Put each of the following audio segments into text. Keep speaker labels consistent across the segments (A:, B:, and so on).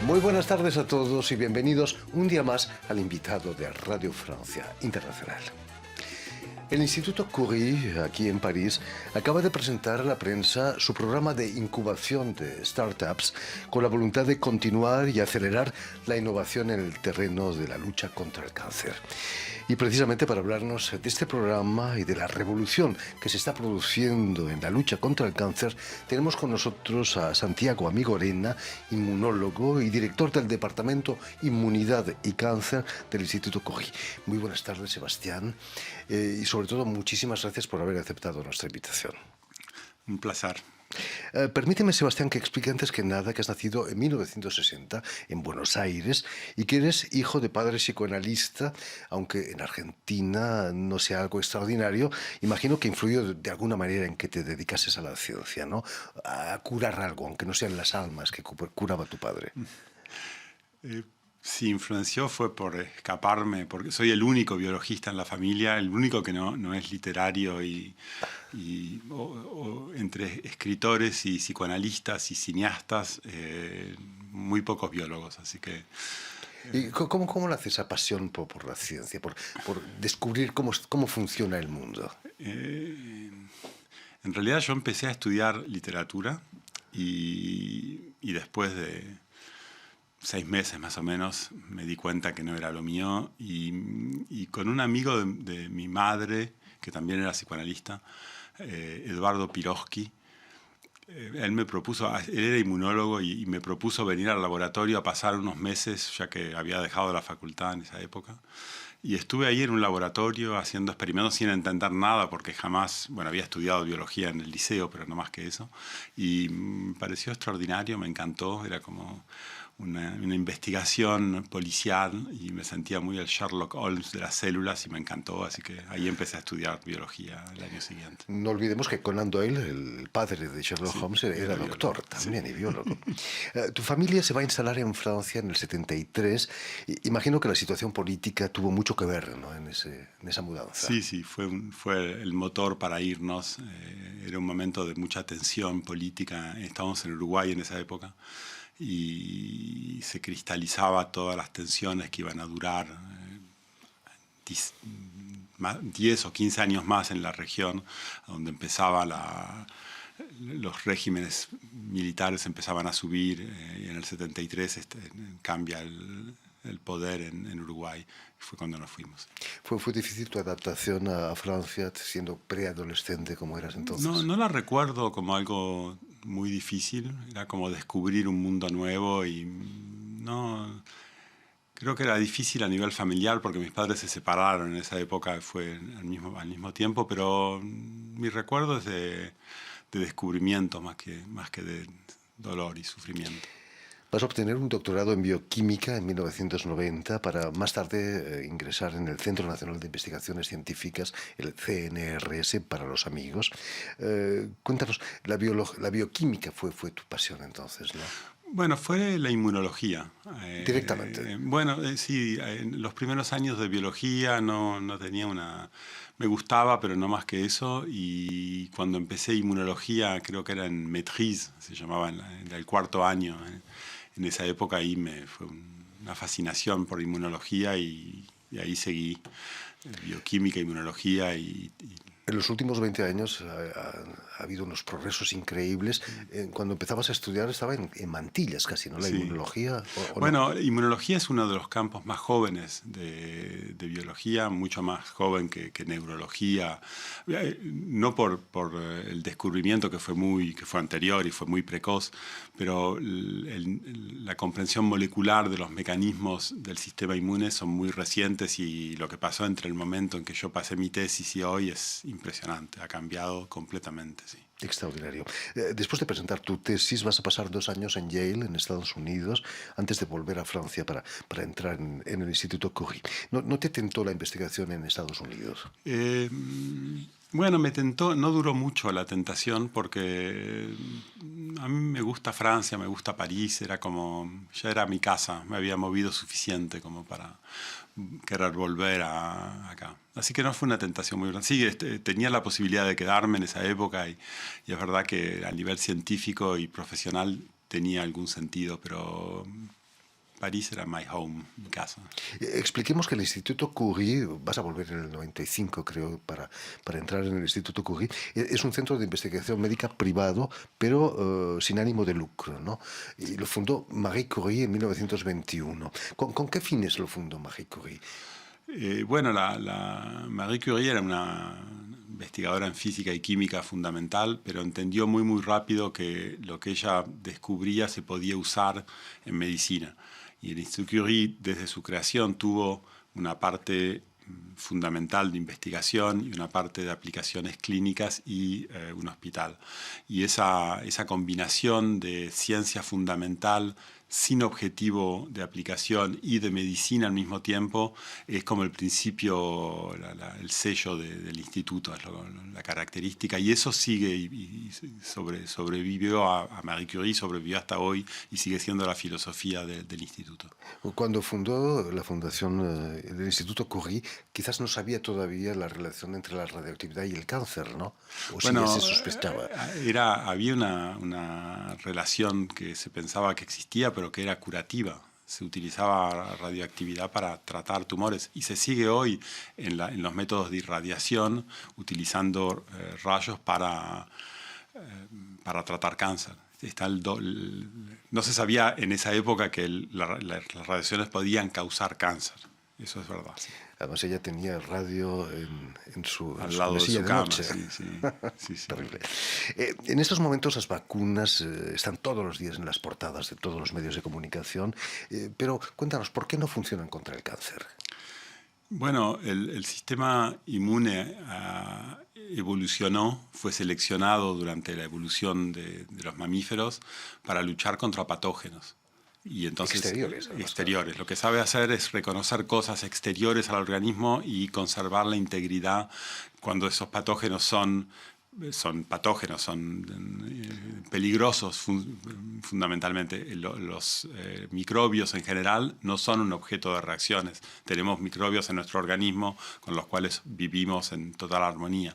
A: Muy buenas tardes a todos y bienvenidos un día más al invitado de Radio Francia Internacional. El Instituto Curie, aquí en París, acaba de presentar a la prensa su programa de incubación de startups con la voluntad de continuar y acelerar la innovación en el terreno de la lucha contra el cáncer. Y precisamente para hablarnos de este programa y de la revolución que se está produciendo en la lucha contra el cáncer, tenemos con nosotros a Santiago Amigorena, inmunólogo y director del Departamento Inmunidad y Cáncer del Instituto Curie. Muy buenas tardes, Sebastián. Y sobre todo, muchísimas gracias por haber aceptado nuestra invitación.
B: Un placer.
A: Permíteme, Sebastián, que explique antes que nada que has nacido en 1960 en Buenos Aires y que eres hijo de padre psicoanalista, aunque en Argentina no sea algo extraordinario. Imagino que influyó de alguna manera en que te dedicases a la ciencia, ¿no? A curar algo, aunque no sean las almas que curaba tu padre.
B: Si influenció fue por escaparme, porque soy el único biologista en la familia, el único que no es literario o entre escritores y psicoanalistas y cineastas, muy pocos biólogos, así que...
A: ¿Y cómo nace esa pasión por la ciencia, por descubrir cómo funciona el mundo?
B: En realidad yo empecé a estudiar literatura y después de 6 meses más o menos me di cuenta que no era lo mío y con un amigo de mi madre, que también era psicoanalista, Eduardo Piroski, él era inmunólogo y me propuso venir al laboratorio a pasar unos meses, ya que había dejado la facultad en esa época. Y estuve ahí en un laboratorio haciendo experimentos sin entender nada, porque jamás, había estudiado biología en el liceo, pero no más que eso. Y me pareció extraordinario, me encantó, era como una investigación policial y me sentía muy el Sherlock Holmes de las células y me encantó, así que ahí empecé a estudiar biología el año siguiente.
A: No olvidemos que Conan Doyle, el padre de Sherlock Holmes, era doctor también, y biólogo. Tu familia se va a instalar en Francia en el 73. Imagino que la situación política tuvo mucho que ver, ¿no?, en esa mudanza.
B: Sí, fue el motor para irnos. Era un momento de mucha tensión política. Estábamos en Uruguay en esa época y se cristalizaba todas las tensiones que iban a durar 10 o 15 años más en la región, donde los regímenes militares empezaban a subir y en el 73 cambia el poder en Uruguay. Fue cuando nos fuimos.
A: ¿Fue difícil tu adaptación a Francia siendo preadolescente como eras entonces?
B: No la recuerdo como algo muy difícil, era como descubrir un mundo nuevo y no... Creo que era difícil a nivel familiar porque mis padres se separaron en esa época, fue al mismo tiempo, pero mi recuerdo es de descubrimiento más que de dolor y sufrimiento.
A: Vas a obtener un doctorado en bioquímica en 1990 para más tarde ingresar en el Centro Nacional de Investigaciones Científicas, el CNRS para los amigos. Cuéntanos, la bioquímica fue tu pasión entonces, ¿no?
B: Bueno, fue la inmunología.
A: Directamente.
B: Sí, en los primeros años de biología no tenía una... Me gustaba, pero no más que eso. Y cuando empecé inmunología, creo que era en Maîtrise, se llamaba en el 4º año. En esa época ahí fue una fascinación por inmunología y ahí seguí bioquímica, inmunología
A: En los últimos 20 años ha habido unos progresos increíbles. Cuando empezabas a estudiar estaba en mantillas casi, ¿no? La inmunología.
B: Bueno, inmunología es uno de los campos más jóvenes de biología, mucho más joven que neurología. No por el descubrimiento que fue anterior y fue muy precoz, pero la comprensión molecular de los mecanismos del sistema inmune son muy recientes y lo que pasó entre el momento en que yo pasé mi tesis y hoy es impresionante, ha cambiado completamente, sí.
A: Extraordinario. Después de presentar tu tesis, vas a pasar 2 años en Yale, en Estados Unidos, antes de volver a Francia para entrar en el Instituto Curie. ¿No te tentó la investigación en Estados Unidos?
B: Bueno, me tentó, no duró mucho la tentación porque a mí me gusta Francia, me gusta París, ya era mi casa, me había movido suficiente como para querer volver acá. Así que no fue una tentación muy grande. Sí, tenía la posibilidad de quedarme en esa época y es verdad que a nivel científico y profesional tenía algún sentido, pero París era my home, mi casa.
A: Expliquemos que el Instituto Curie, vas a volver en el 95 creo para entrar en el Instituto Curie, es un centro de investigación médica privado, pero sin ánimo de lucro, ¿no? Y lo fundó Marie Curie en 1921. ¿Con qué fines lo fundó Marie Curie?
B: Bueno, la Marie Curie era una investigadora en física y química fundamental, pero entendió muy rápido que lo que ella descubría se podía usar en medicina. Y el Instituto Curie, desde su creación, tuvo una parte fundamental de investigación y una parte de aplicaciones clínicas y un hospital. Y esa combinación de ciencia fundamental sin objetivo de aplicación y de medicina al mismo tiempo es como el principio, el sello del instituto, es la característica, y eso sigue y sobrevivió a Marie Curie, sobrevivió hasta hoy y sigue siendo la filosofía del instituto.
A: Cuando fundó la fundación del Instituto Curie, quizás no sabía todavía la relación entre la radioactividad y el cáncer, ¿no? O sí
B: Bueno,
A: se sospechaba.
B: había una relación que se pensaba que existía, pero que era curativa. Se utilizaba radioactividad para tratar tumores y se sigue hoy en los métodos de irradiación utilizando rayos para tratar cáncer. No se sabía en esa época que las radiaciones podían causar cáncer. Eso es verdad. Sí.
A: Además, ella tenía radio en su
B: al lado de su cama. Noche. Sí.
A: Terrible. En estos momentos las vacunas están todos los días en las portadas de todos los medios de comunicación, pero cuéntanos, ¿por qué no funcionan contra el cáncer?
B: Bueno, el sistema inmune evolucionó, fue seleccionado durante la evolución de los mamíferos para luchar contra patógenos. Y entonces, exteriores. Lo que sabe hacer es reconocer cosas exteriores al organismo y conservar la integridad cuando esos patógenos son patógenos, son peligrosos fundamentalmente. Los microbios en general no son un objeto de reacciones. Tenemos microbios en nuestro organismo con los cuales vivimos en total armonía.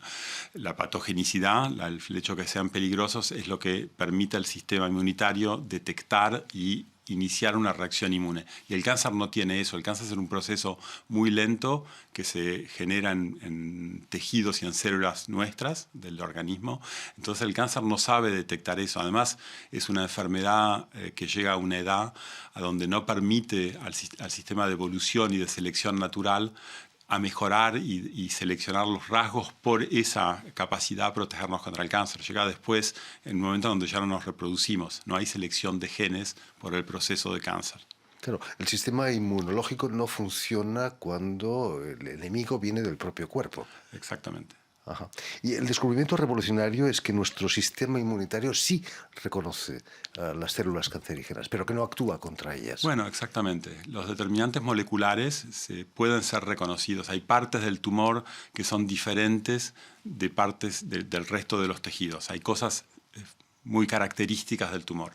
B: La patogenicidad, el hecho de que sean peligrosos, es lo que permite al sistema inmunitario detectar y iniciar una reacción inmune. Y el cáncer no tiene eso. El cáncer es un proceso muy lento que se genera en tejidos y en células nuestras del organismo. Entonces el cáncer no sabe detectar eso. Además, es una enfermedad que llega a una edad a donde no permite al sistema de evolución y de selección natural a mejorar y seleccionar los rasgos por esa capacidad de protegernos contra el cáncer. Llega después, en un momento donde ya no nos reproducimos. No hay selección de genes por el proceso de cáncer.
A: Claro, el sistema inmunológico no funciona cuando el enemigo viene del propio cuerpo.
B: Exactamente.
A: Ajá. Y el descubrimiento revolucionario es que nuestro sistema inmunitario sí reconoce las células cancerígenas, pero que no actúa contra ellas.
B: Bueno, exactamente. Los determinantes moleculares pueden ser reconocidos. Hay partes del tumor que son diferentes de partes del resto de los tejidos. Hay cosas muy características del tumor.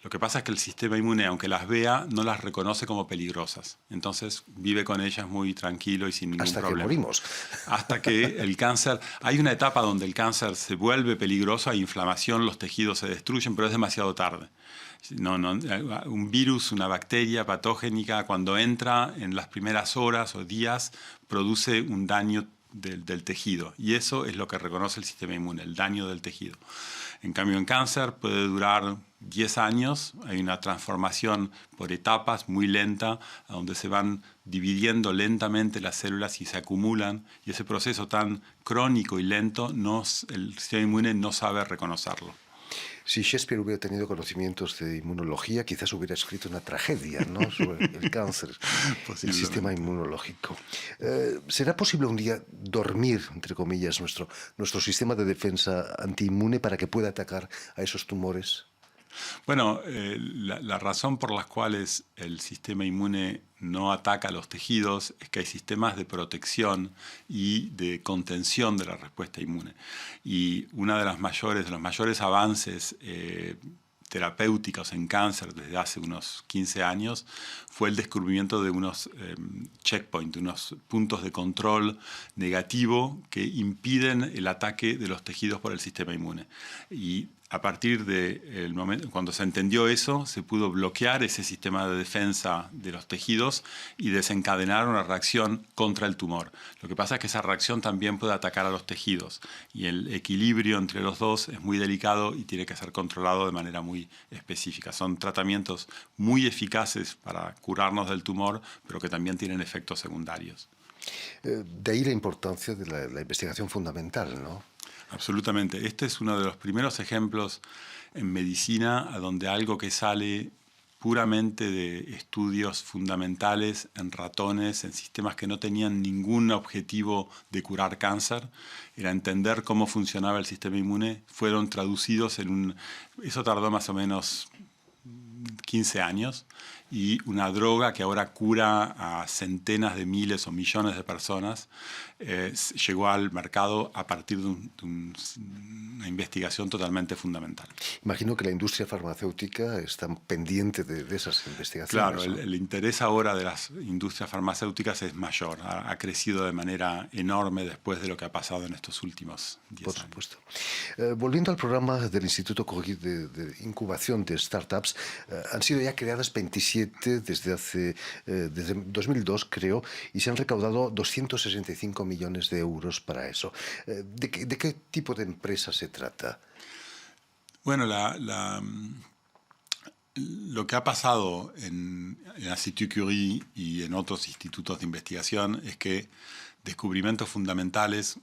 B: Lo que pasa es que el sistema inmune, aunque las vea, no las reconoce como peligrosas. Entonces vive con ellas muy tranquilo y sin ningún problema.
A: Hasta que morimos.
B: Hasta que el cáncer... Hay una etapa donde el cáncer se vuelve peligroso, hay inflamación, los tejidos se destruyen, pero es demasiado tarde. Un virus, una bacteria patogénica, cuando entra en las primeras horas o días, produce un daño del tejido. Y eso es lo que reconoce el sistema inmune, el daño del tejido. En cambio, en cáncer puede durar 10 años, hay una transformación por etapas muy lenta, donde se van dividiendo lentamente las células y se acumulan, y ese proceso tan crónico y lento, el sistema inmune no sabe reconocerlo.
A: Si Shakespeare hubiera tenido conocimientos de inmunología, quizás hubiera escrito una tragedia, ¿no?, sobre el cáncer, el sistema inmunológico. ¿Será posible un día dormir, entre comillas, nuestro sistema de defensa antiinmune para que pueda atacar a esos tumores?
B: Bueno, la razón por las cuales el sistema inmune no ataca a los tejidos es que hay sistemas de protección y de contención de la respuesta inmune. Y uno de los mayores avances terapéuticos en cáncer desde hace unos 15 años fue el descubrimiento de unos checkpoints, unos puntos de control negativo que impiden el ataque de los tejidos por el sistema inmune. Y a partir del momento, cuando se entendió eso, se pudo bloquear ese sistema de defensa de los tejidos y desencadenar una reacción contra el tumor. Lo que pasa es que esa reacción también puede atacar a los tejidos y el equilibrio entre los dos es muy delicado y tiene que ser controlado de manera muy específica. Son tratamientos muy eficaces para curarnos del tumor, pero que también tienen efectos secundarios.
A: De ahí la importancia de la investigación fundamental, ¿no?
B: Absolutamente. Este es uno de los primeros ejemplos en medicina a donde algo que sale puramente de estudios fundamentales en ratones, en sistemas que no tenían ningún objetivo de curar cáncer, era entender cómo funcionaba el sistema inmune, fueron traducidos en un... Eso tardó más o menos 15 años, y una droga que ahora cura a centenas de miles o millones de personas llegó al mercado a partir de una investigación totalmente fundamental.
A: Imagino que la industria farmacéutica está pendiente de esas investigaciones.
B: Claro,
A: ¿no?
B: el interés ahora de las industrias farmacéuticas es mayor, ha crecido de manera enorme después de lo que ha pasado en estos últimos 10 años.
A: Por supuesto. Volviendo al programa del Instituto Curie de incubación de startups, han sido ya creadas 27 desde 2002, creo, y se han recaudado 265 millones de euros para eso. ¿De qué tipo de empresa se trata?
B: Bueno, lo que ha pasado en l'Institut Curie y en otros institutos de investigación es que descubrimientos fundamentales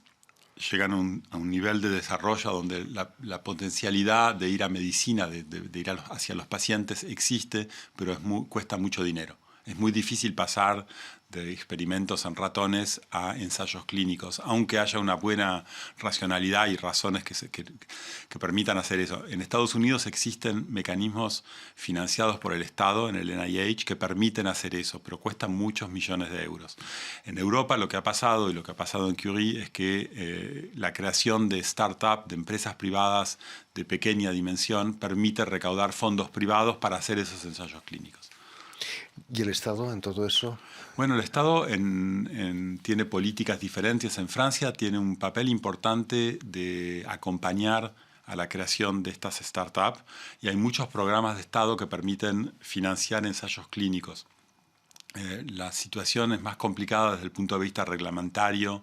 B: llegan a un nivel de desarrollo donde la potencialidad de ir a medicina, de ir hacia los pacientes existe, pero cuesta mucho dinero. Es muy difícil pasar de experimentos en ratones a ensayos clínicos, aunque haya una buena racionalidad y razones que permitan hacer eso. En Estados Unidos existen mecanismos financiados por el Estado, en el NIH, que permiten hacer eso, pero cuestan muchos millones de euros. En Europa lo que ha pasado, y lo que ha pasado en Curie, es que la creación de startups, de empresas privadas de pequeña dimensión, permite recaudar fondos privados para hacer esos ensayos clínicos.
A: ¿Y el Estado en todo eso?
B: Bueno, el Estado tiene políticas diferentes. En Francia tiene un papel importante de acompañar a la creación de estas startups y hay muchos programas de Estado que permiten financiar ensayos clínicos. La situación es más complicada desde el punto de vista reglamentario,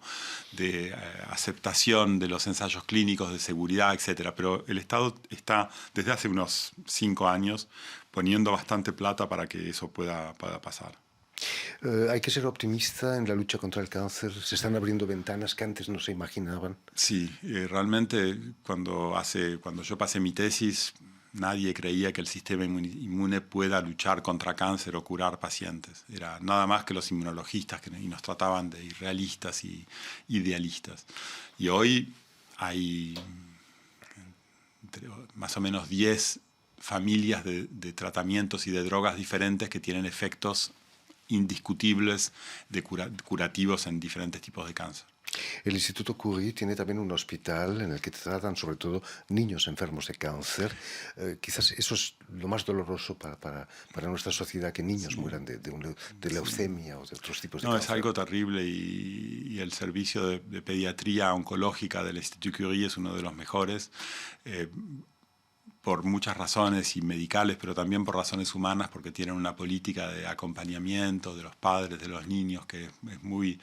B: de aceptación de los ensayos clínicos, de seguridad, etc. Pero el Estado está desde hace unos 5 años poniendo bastante plata para que eso pueda pasar.
A: Hay que ser optimista en la lucha contra el cáncer. Se están abriendo ventanas que antes no se imaginaban.
B: Sí, realmente cuando yo pasé mi tesis, nadie creía que el sistema inmune pueda luchar contra cáncer o curar pacientes. Era nada más que los inmunologistas y nos trataban de irrealistas y idealistas. Y hoy hay más o menos 10 familias de tratamientos y de drogas diferentes que tienen efectos indiscutibles de curativos en diferentes tipos de cáncer.
A: El Instituto Curie tiene también un hospital en el que tratan sobre todo niños enfermos de cáncer. Quizás eso es lo más doloroso para nuestra sociedad, que niños mueran de leucemia o de otros tipos de cáncer.
B: No, es algo terrible y el servicio de pediatría oncológica del Instituto Curie es uno de los mejores. Por muchas razones y medicales, pero también por razones humanas, porque tienen una política de acompañamiento de los padres, de los niños, que es muy...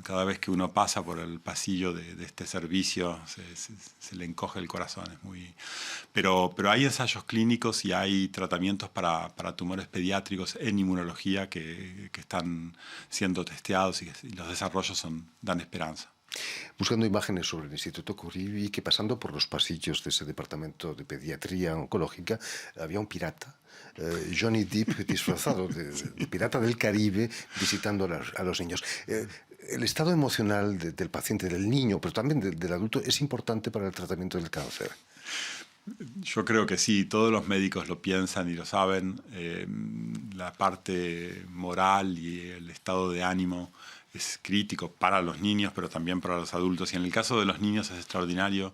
B: Cada vez que uno pasa por el pasillo de este servicio, se le encoge el corazón. Es muy... Pero hay ensayos clínicos y hay tratamientos para tumores pediátricos en inmunología que están siendo testeados y los desarrollos dan esperanza.
A: Buscando imágenes sobre el Instituto Curie, vi que pasando por los pasillos de ese departamento de pediatría oncológica había un pirata, Johnny Depp, disfrazado de pirata del Caribe, visitando a los niños. El estado emocional del paciente, del niño, pero también del adulto, es importante para el tratamiento del cáncer.
B: Yo creo que sí, todos los médicos lo piensan y lo saben. La parte moral y el estado de ánimo es crítico para los niños, pero también para los adultos. Y en el caso de los niños es extraordinario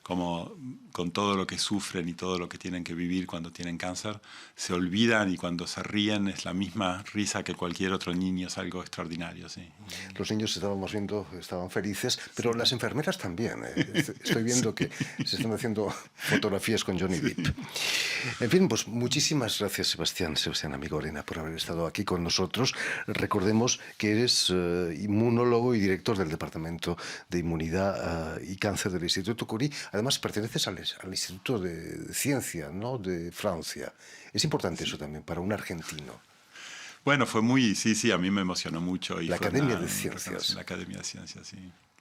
B: como con todo lo que sufren y todo lo que tienen que vivir cuando tienen cáncer, se olvidan, y cuando se ríen es la misma risa que cualquier otro niño, es algo extraordinario, sí.
A: Los niños estábamos viendo, estaban felices, pero las enfermeras también. Estoy viendo que se están haciendo fotografías con Johnny Depp. En fin, pues muchísimas gracias, Sebastián Amigorena, por haber estado aquí con nosotros. Recordemos que eres inmunólogo y director del Departamento de Inmunidad y Cáncer del Instituto Curie. Además, perteneces al Instituto de Ciencia, ¿no?, de Francia. Es importante eso también para un argentino.
B: Bueno, fue muy, sí, a mí me emocionó mucho. Y
A: la Academia de Ciencias.
B: La Academia de Ciencias, sí.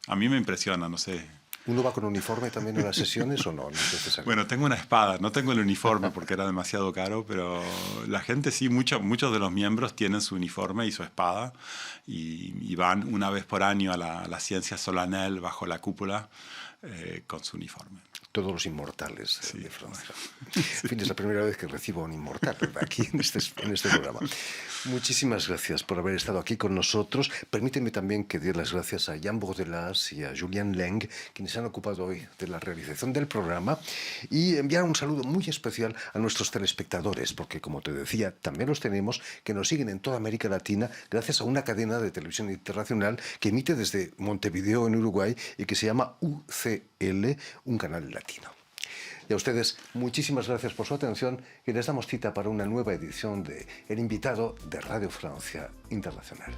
B: A mí me impresiona, no sé.
A: ¿Uno va con uniforme también en las sesiones o no? No es necesario.
B: Bueno, tengo una espada, no tengo el uniforme porque era demasiado caro, pero la gente sí, muchos de los miembros tienen su uniforme y su espada y van una vez por año a la Ciencia Solennelle bajo la cúpula con su uniforme.
A: Todos los inmortales de Francia. Sí. En fin, es la primera vez que recibo a un inmortal, ¿verdad?, aquí en este programa. Muchísimas gracias por haber estado aquí con nosotros. Permíteme también que dé las gracias a Jan Bordelas y a Julien Leng, quienes se han ocupado hoy de la realización del programa, y enviar un saludo muy especial a nuestros telespectadores, porque, como te decía, también los tenemos, que nos siguen en toda América Latina gracias a una cadena de televisión internacional que emite desde Montevideo, en Uruguay, y que se llama UCL, un canal latino. Y a ustedes, muchísimas gracias por su atención y les damos cita para una nueva edición de El Invitado de Radio Francia Internacional.